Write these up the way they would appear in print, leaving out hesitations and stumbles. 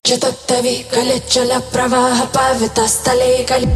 चतुत्तवी कलिचल प्रवाह पावितस्थले कलि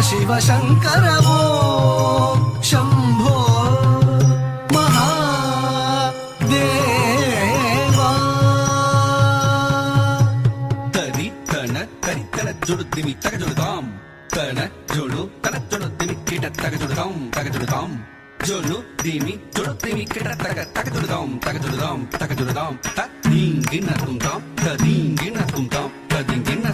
शिवशङ्कर ॐ शम्भो महादेवा तरि तन जुडुद्दिमि तगजुडुदाम तन जुडु तन जुडुद्दिमि किट तगजुडुदाम जुडु दिमि जुडुद्दिमि किट तगजुडुदाम तगजुडुदाम तदींगिन तुंदाम तदींगिन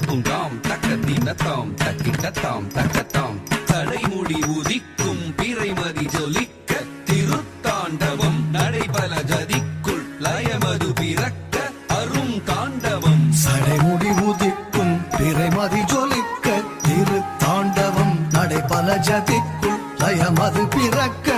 तुंदाम तकदीनताम तकिटताम तकताम தடைமுடி உதிக்கும் பிறைமதி ஜொலிக்க திருத்தாண்டவம் நடைபல ஜதிக்குள் லயமது பிறக்க அரும் தாண்டவம் சடைமுடி உதிக்கும் பிறைமதி ஜொலிக்க திருத்தாண்டவம் நடைபல ஜதிக்குள் லயமது பிறக்க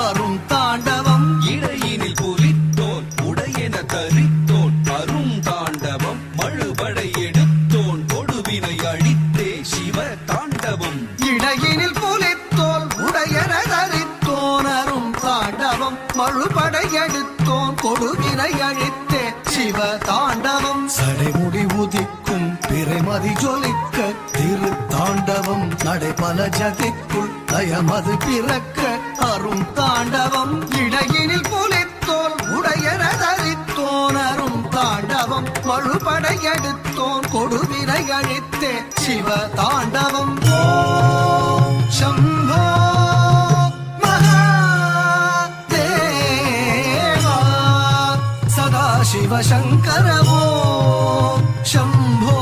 அரும் தாண்டவம் இடையினில் புலித்தோன் உடையென தரித்தோன் அரும் தாண்டவம் மழுபடை எடுத்தோன் கொடுவினை அழித்தே சிவ தாண்டவம் இடையினில் புலித்தோல் உடையன தரித்தோன் அரும் தாண்டவம் மழுபடை எடுத்தோன் கொடுவினை அழித்தே சிவ தாண்டவம் சடைமுடி உதிக்கும் பிறைமதி ஜொலிக்க திருத்தாண்டவம் நடைபல ஜதிக்குள் லயமது பிறக்க அரும் தாண்டவம் இடையினில் புலித்தோல் உடையன தரித்தோன் அரும் தாண்டவம் மழுபடை எடுத்தோன் கொடுவினை அழித்தே சிவ தாண்டவம் ஓம் சம்போ மகாதேவா சதாசிவசங்கர ஓம் சம்போ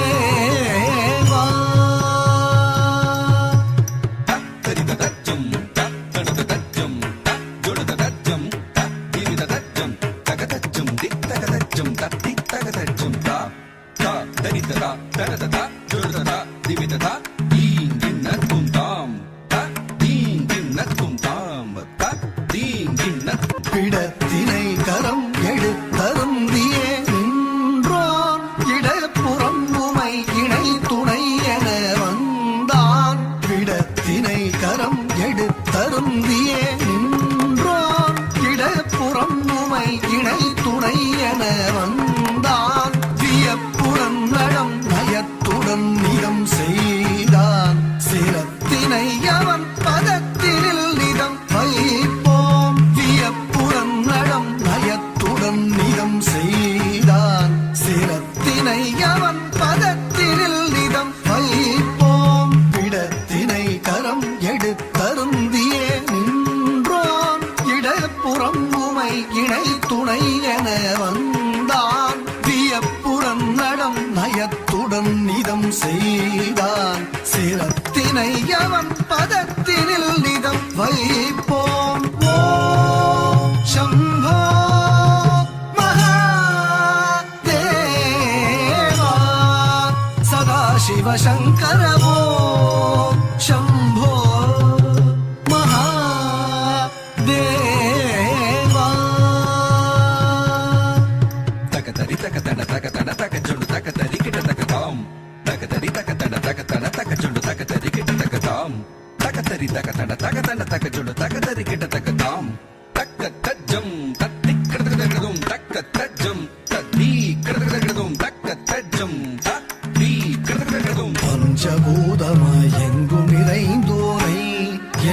மகாதேவா தரிததஜம் தனததஜம் ஜொடுததஜம் திரிததஜம் தகதஜம் தித்தகதஜம் தத்தித்தகதஜம் தா தரிததா தனததா ஜொடுததா திவிததா தீங்கின்ன துந்தாம் தீங்கின்ன துந்தாம் தீங்கின்ன பிடத்தினை கரம் எடுத்தருந்தியே நின்றோன் இடப்புறம் உமை இணை துணை என வந்தான் பிடத்தினை கரம் எடுத்தருந்தியே நின்றோன் இடப்புறம் உமை இணை துணை என வந்தான் வியப்புடன் நடம் நயத்துடன் நிதம் செய்தான் சிரத்தினை அவன் பதத்தினில் நிதம் வைப்போம் வியப்புடன் நடம் நயத்துடன் நிதம் செய்தான் சிரத்தினை அவன் பதத்தினில் நிதம் வைப்போம் பிடத்தினை கரம் எடுத்தருந்தியே நின்றோன் இடப்புறம் உமை இணை துணை என வந்தான் வியப்புடன் நடம் நயத்துடன் நிதம் செய்தான் சிரத்தினை அவன் பதத்தினில் நிதம் வைப்போம் ஓம் சம்போ மகாதேவா சதாசிவசங்கர ஓம் சம்போ மகாதேவா தகதரி தகதட தகதட தகஜொடு தகதரி கிட்ட தகதாம் தகதரி தகதட தகதட தகஜொடு தகதரி கிட்ட தகதாம் தகதரி தகதட தகதட தகஜொடு தகதரி கிட்ட தக்க தாம் தக்க தஜம் தத்தி கிடதும் தக்க தஜம் தத்தி கிடதும் தக்க தஜம் தத்தி கிடதும் பஞ்சபூதமாய் எங்கும் நிறைந்தோனை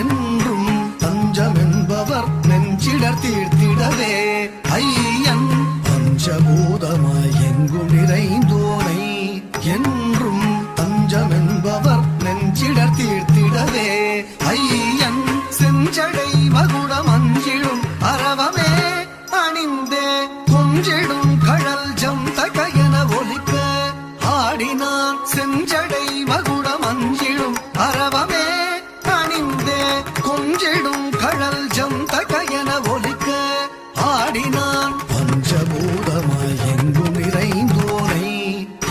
என்றும் தஞ்சம் என்பவர் நெஞ்சிடர் தீர்த்திடவே ஐயன் பஞ்சபூதமாய் எங்கும் நிறைந்தோனை என்றும் தஞ்சம் என்பவர் நெஞ்சிடர் தீர்த்திடவே ஐயன் செஞ்சடை மகுடம் அஞ்சிடும் அரவமே அணிந்தே கொஞ்சிடும் கழல் ஜம் தகையன ஒலிக்க ஆடினான் செஞ்சடை மகுடம் அஞ்சிடும் அரவமே அணிந்தே கொஞ்சிடும் கழல் ஜம் தகையன ஒலிக்க ஆடினான் பஞ்சபூதமாய் எங்கும் நிறைந்தோனை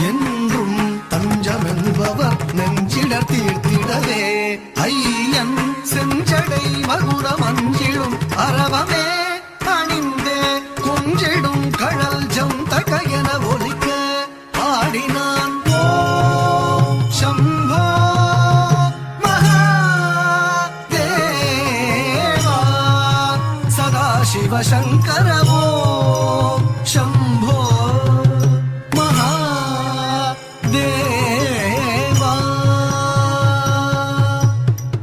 என்றும் தஞ்சம் என்பவர் நெஞ்சிடர் தீர்த்திடவே ஐயன் செஞ்சடை மகுடம் அஞ்சிடும் அரவமே அணிந்தே கொஞ்சிடும் கழல் ஜம் தகையன ஒலிக்க ஆடினான் ஓம் சம்போ மகாதேவா சதாசிவ சங்கர ஓம் சம்போ